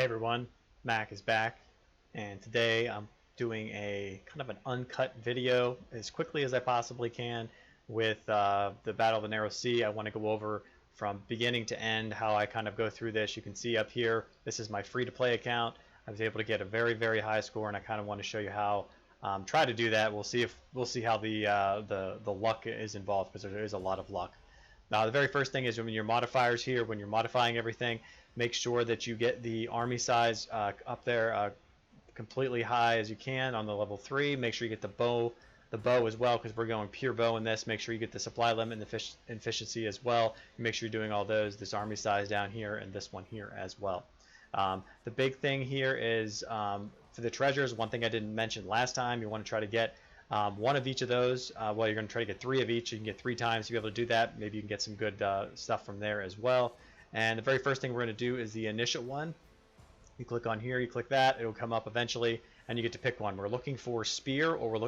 everyone, Mac is back, and today I'm doing a kind of an uncut video as quickly as I possibly can with the Battle of the Narrow Sea. I want to go over from beginning to end how I kind of go through this. You can see up here, this is my free-to-play account. I was able to get a very high score, and I kind of want to show you how try to do that. We'll see how the luck is involved, because there is a lot of luck. Now, the very first thing is when your modifiers here, when you're modifying everything, make sure that you get the army size up there completely high as you can on the level 3. Make sure you get the bow as well, because we're going pure bow in this. Make sure you get the supply limit and the efficiency as well. Make sure you're doing all those, this army size down here and this one here as well. The big thing here is for the treasures, one thing I didn't mention last time, you want to try to get one of each of those. Well, you're going to try to get 3 of each. You can get 3 times to be able to do that. Maybe you can get some good stuff from there as well. And the very first thing we're going to do is the initial one. You click on here, you click that, it'll come up eventually, and you get to pick one. We're looking for spear, or we're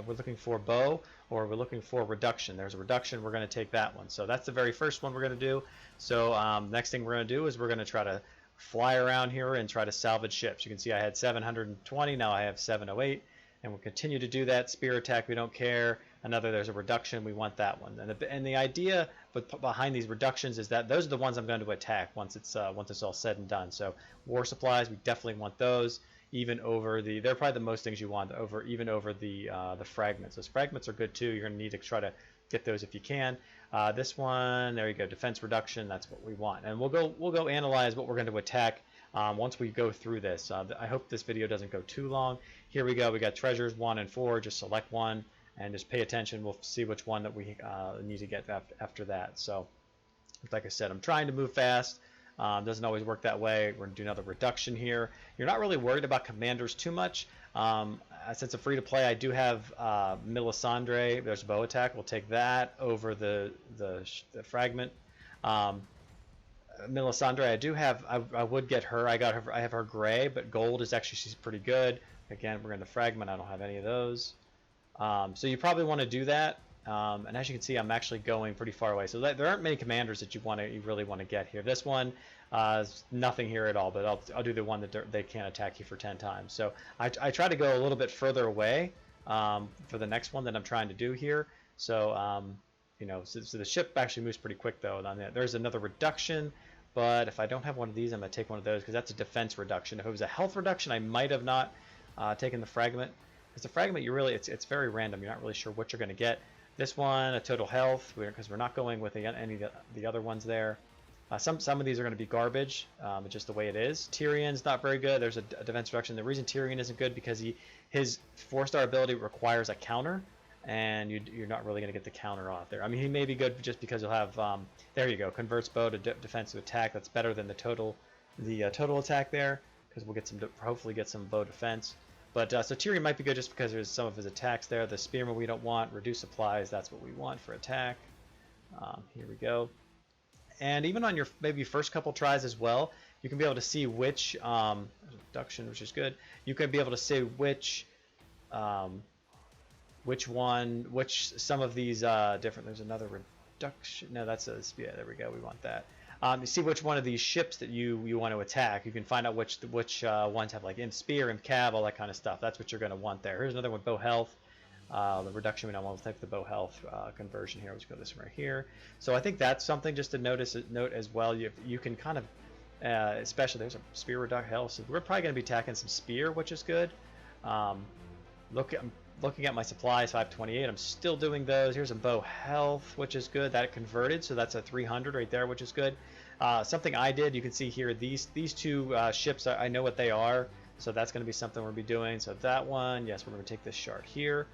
looking for bow, or we're looking for reduction. There's a reduction, we're going to take that one. So that's the very first one we're going to do. So next thing we're going to do is we're going to try to fly around here and try to salvage ships. You can see I had 720, now I have 708. And we'll continue to do that. Spear attack, we don't care. Another, there's a reduction, we want that one. And the idea behind these reductions is that those are the ones I'm going to attack once it's all said and done. So war supplies, we definitely want those. Even over they're probably the most things you want even over the fragments. Those fragments are good too. You're going to need to try to get those if you can. This one, there you go, defense reduction. That's what we want. And we'll go analyze what we're going to attack. Once we go through this. I hope this video doesn't go too long. Here we go. We got treasures 1 and 4. Just select one and just pay attention. We'll see which one that we need to get after that. So, like I said, I'm trying to move fast. Doesn't always work that way. We're going to do another reduction here. You're not really worried about commanders too much. Since I'm free to play, I do have Melisandre. There's a bow attack. We'll take that over the fragment. Melisandre, I would get her. I have her gray, but gold is actually, she's pretty good. Again, we're in the fragment. I don't have any of those. So you probably want to do that. And as you can see, I'm actually going pretty far away. So there aren't many commanders that you really want to get here. This one is nothing here at all, but I'll do the one that they can't attack you for 10 times. So I try to go a little bit further away for the next one that I'm trying to do here. So you know, so the ship actually moves pretty quick though. There's another reduction, but if I don't have one of these, I'm going to take one of those because that's a defense reduction. If it was a health reduction, I might have not taken the fragment. Because the fragment, it's very random. You're not really sure what you're going to get. This one, a total health, because we're not going with any of the other ones there. Some of these are going to be garbage, just the way it is. Tyrion's not very good. There's a defense reduction. The reason Tyrion isn't good because his 4-star ability requires a counter. And you're not really going to get the counter off there. I mean, he may be good just because you'll have, there you go, converts bow to defensive attack. That's better than the total attack there, because we'll hopefully get some bow defense. But so Tyrion might be good just because there's some of his attacks there. The spearman we don't want. Reduce supplies, that's what we want for attack. Here we go. And even on your maybe first couple tries as well, you can be able to see which reduction, which is good. You can be able to see which some of these different. There's another reduction. No, that's a, yeah, there we go. We want that. You see which one of these ships that you want to attack. You can find out which ones have like imp spear, imp cav, all that kind of stuff. That's what you're going to want there. Here's another one, bow health. The reduction we don't want. We'll take the bow health conversion here. Let's go this one right here. So I think that's something just to note as well. You can kind of, especially there's a spear reduction health. So we're probably going to be attacking some spear, which is good. Looking at my supplies, 528, I'm still doing those. Here's a bow health, which is good. That converted, so that's a 300 right there, which is good. Something I did, you can see here, these 2 ships, I know what they are, so that's going to be something we'll be doing. So that one, yes, we're going to take this shard here.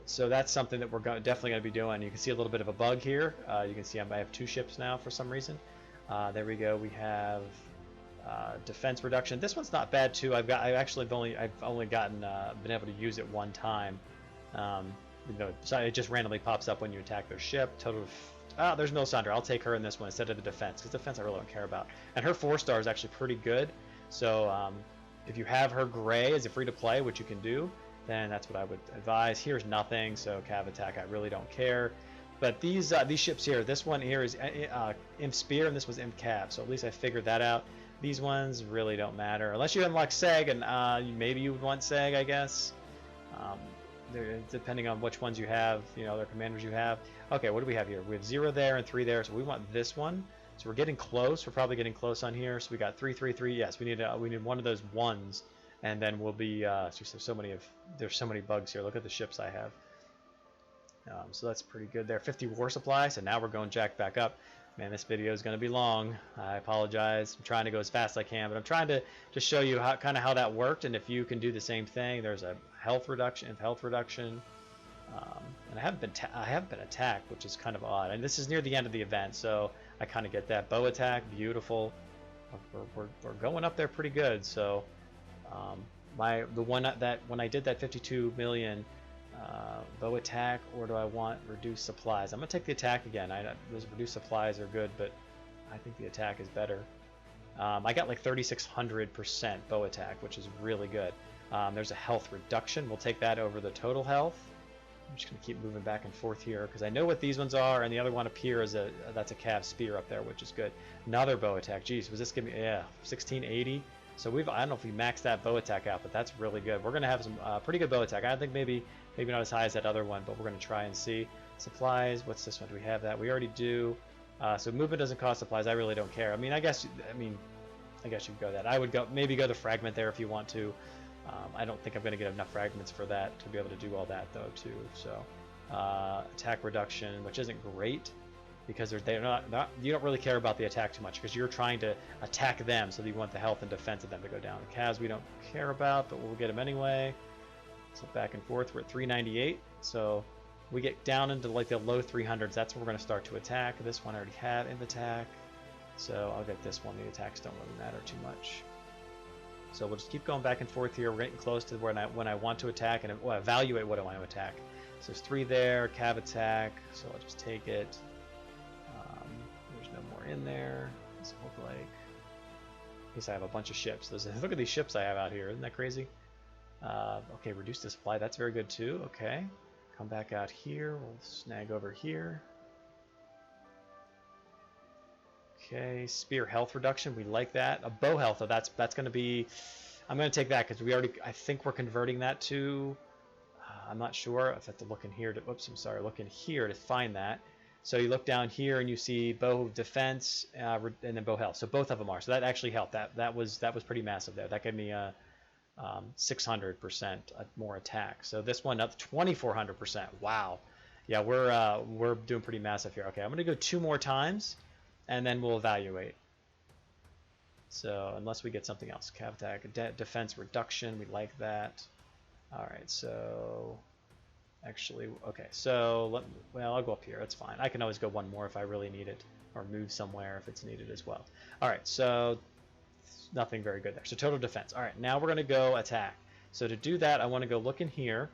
So that's something that we're definitely going to be doing. You can see a little bit of a bug here. You can see I have 2 ships now for some reason. There we go. We have defense reduction. This one's not bad too. I've only gotten been able to use it 1 time. You know, so it just randomly pops up when you attack their ship. There's Melisandre. I'll take her in this one instead of the defense, because defense I really don't care about. And her 4-star is actually pretty good. So if you have her gray as a free to play, which you can do, then that's what I would advise. Here's nothing, so cav attack I really don't care. But these ships here, this one here is Imp Spear and this was Imp Cav, so at least I figured that out. These ones really don't matter unless you unlock Seg, and maybe you would want Seg, I guess. Um, depending on which ones you have, you know, their commanders you have. Okay, what do we have here? We have 0 there and 3 there, so we want this one. So we're getting close. We're probably getting close on here. So we got 3, 3, 3. Yes, we need one of those ones, and then we'll be. There's so many bugs here. Look at the ships I have. So that's pretty good there. 50 war supply. So now we're going jack back up. Man, this video is going to be long. I apologize. I'm trying to go as fast as I can, but I'm trying to just show you how how that worked, and if you can do the same thing. There's a health reduction, and I haven't been attacked, which is kind of odd. And this is near the end of the event, so I kind of get that. Bow attack, beautiful. We're going up there pretty good. So when I did that 52 million. Bow attack, or do I want reduced supplies? I'm gonna take the attack again. Those reduced supplies are good, but I think the attack is better. I got like 3600% bow attack, which is really good. There's a health reduction. We'll take that over the total health. I'm just gonna keep moving back and forth here because I know what these ones are, and the other one up here is that's a cav spear up there, which is good. Another bow attack. Jeez, was this giving me 1680? So I don't know if we maxed that bow attack out, but that's really good. We're gonna have some pretty good bow attack. I think maybe not as high as that other one, but we're gonna try and see. Supplies. What's this one? Do we have that? We already do. So movement doesn't cost supplies. I really don't care. I guess you could go that. I would maybe go the fragment there if you want to. I don't think I'm gonna get enough fragments for that to be able to do all that though too. So attack reduction, which isn't great, because they're not you don't really care about the attack too much because you're trying to attack them, so you want the health and defense of them to go down. The Cavs we don't care about, but we'll get them anyway. So back and forth, we're at 398, so we get down into like the low 300s. That's where we're going to start to attack. This one I already have in attack, so I'll get this one. The attacks don't really matter too much, so we'll just keep going back and forth here. We're getting close to when I want to attack and evaluate what I want to attack. So there's 3 there, Cav attack, so I'll just take it. There's no more in there. What's it look like? At least I have a bunch of ships. Look at these ships I have out here. Isn't that crazy? Okay, reduce the supply. That's very good too. Okay, come back out here. We'll snag over here. Okay, spear health reduction. We like that. A bow health. So that's going to be. I'm going to take that because I think we're converting that to. I'm not sure. I have to look in here to. Oops, I'm sorry. Look in here to find that. So you look down here and you see bow defense and then bow health. So both of them are. So that actually helped. That was pretty massive there. That gave me 600% more attack. So this one up 2400%. Wow. Yeah, we're doing pretty massive here. Okay, I'm gonna go 2 more times, and then we'll evaluate. So unless we get something else, cav attack, defense reduction. We like that. All right. So. Actually, okay, so I'll go up here. That's fine. I can always go 1 more if I really need it, or move somewhere if it's needed as well. All right, so nothing very good there. So total defense. All right, now we're going to go attack. So to do that, I want to go look in here,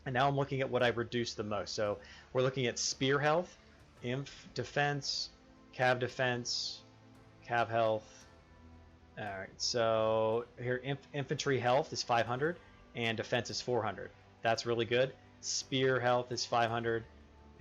and now I'm looking at what I reduced the most. So we're looking at spear health, inf defense, cav health. All right, so here infantry health is 500, and defense is 400. That's really good. Spear health is 500,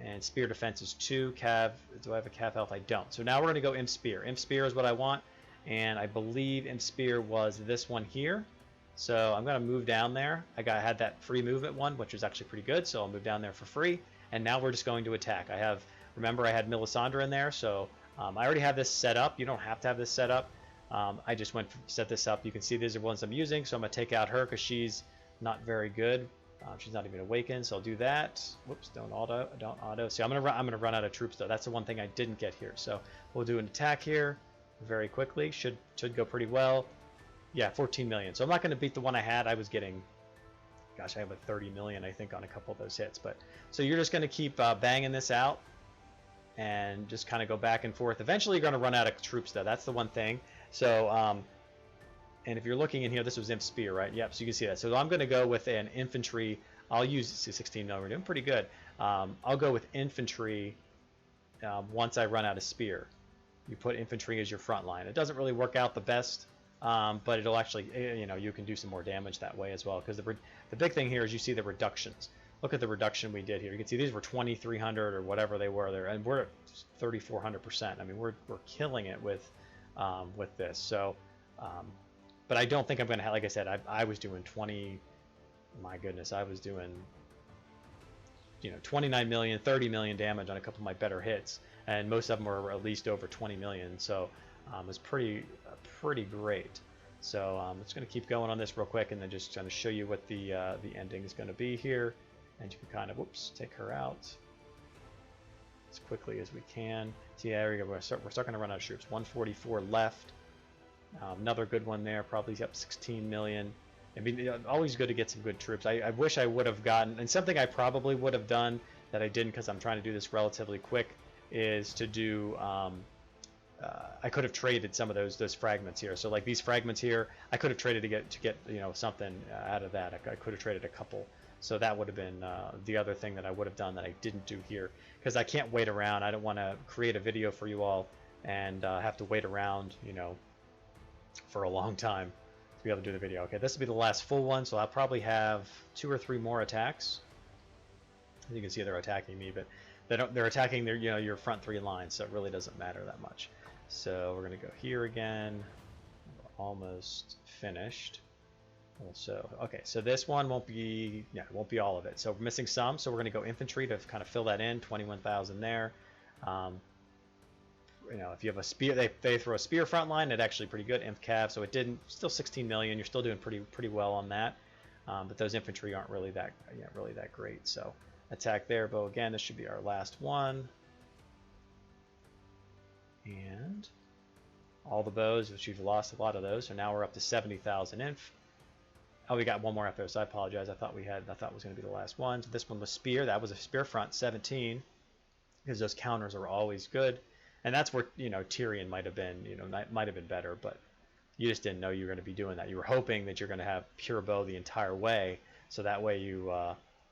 and spear defense is 2. Cav, do I have a cav health? I don't. So now we're going to go imp spear. Imp spear is what I want, and I believe imp spear was this one here. So I'm going to move down there. I had that free movement one, which was actually pretty good, so I'll move down there for free. And now we're just going to attack. Remember I had Melisandre in there, so I already have this set up. You don't have to have this set up. I just set this up. You can see these are ones I'm using, so I'm going to take out her because she's not very good. She's not even awakened, so I'll do that. Whoops, don't auto. See, I'm gonna run out of troops though. That's the one thing I didn't get here. So we'll do an attack here very quickly. Should go pretty well. Yeah, 14 million. So I'm not gonna beat the one I had. I was getting, gosh, I have a 30 million I think on a couple of those hits. But so you're just gonna keep banging this out and just kind of go back and forth. Eventually, you're gonna run out of troops though. That's the one thing. So and if you're looking in here, this was imp spear, right? Yep, so you can see that. So I'm going to go with an infantry. I'll use 16 mil. We're doing pretty good. I'll go with infantry once I run out of spear. You put infantry as your front line. It doesn't really work out the best, but it'll actually, you can do some more damage that way as well. Because the big thing here is you see the reductions. Look at the reduction we did here. You can see these were 2,300 or whatever they were there, and we're at 3,400%. I mean, we're killing it with with this. So, but I don't think I'm going to have, like I said, I was doing 20, my goodness, I was doing, 29 million, 30 million damage on a couple of my better hits, and most of them were at least over 20 million. So it was pretty great. So I'm just going to keep going on this real quick, and then just trying to show you what the ending is going to be here, and you can kind of, whoops, take her out as quickly as we can. See, there we go. We're starting to run out of troops. 144 left. Another good one there, probably up 16 million. I mean, always good to get some good troops. I wish I would have gotten, and something I probably would have done that I didn't because I'm trying to do this relatively quick, is to do, I could have traded some of those fragments here. So like these fragments here, I could have traded to get something out of that. I could have traded a couple. So that would have been the other thing that I would have done that I didn't do here, because I can't wait around. I don't want to create a video for you all and have to wait around, for a long time to be able to do the video. Okay, this will be the last full one, so I'll probably have 2 or 3 more attacks. As you can see, they're attacking me, but they're attacking their your front 3 lines, so it really doesn't matter that much. So we're going to go here again. We're almost finished. So okay, so this one won't be all of it. So we're missing some, so we're going to go infantry to kind of fill that in. 21,000 there. If you have a spear, they throw a spear front line. It's actually pretty good. Inf cav, so it didn't. Still 16 million. You're still doing pretty well on that. But those infantry aren't really that great. So attack there, but again, this should be our last one. And all the bows, which we've lost a lot of those, so now we're up to 70,000 inf. Oh, we got one more after, so I apologize. I thought it was going to be the last one. So this one was spear. That was a spear front, 17, because those counters are always good. And that's where Tyrion might have been better, but you just didn't know you were going to be doing that. You were hoping that you're going to have pure bow the entire way, so that way you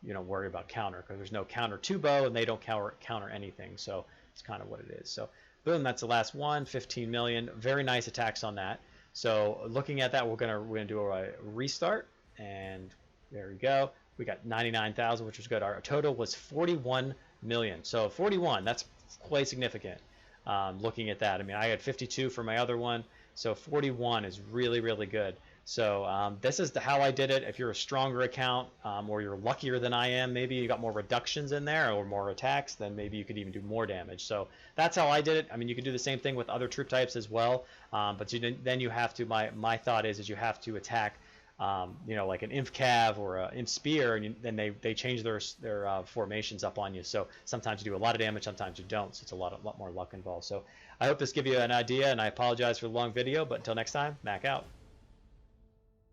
don't worry about counter, because there's no counter to bow and they don't counter anything. So it's kind of what it is. So boom, that's the last one. 15 million. Very nice attacks on that. So looking at that, we're gonna do a restart, and there we go. We got 99,000, which was good. Our total was 41 million. So 41, that's quite significant. Looking at that, I mean, I had 52 for my other one, so 41 is really good. So this is how I did it. If you're a stronger account, or you're luckier than I am, maybe you got more reductions in there or more attacks, then maybe you could even do more damage. So that's how I did it. I mean, you could do the same thing with other troop types as well, but then you have to, my thought is you have to attack like an Inf Cav or an Inf Spear, and then they change their formations up on you. So sometimes you do a lot of damage, sometimes you don't. So it's a lot more luck involved. So I hope this gives you an idea, and I apologize for the long video, but until next time, Mac out.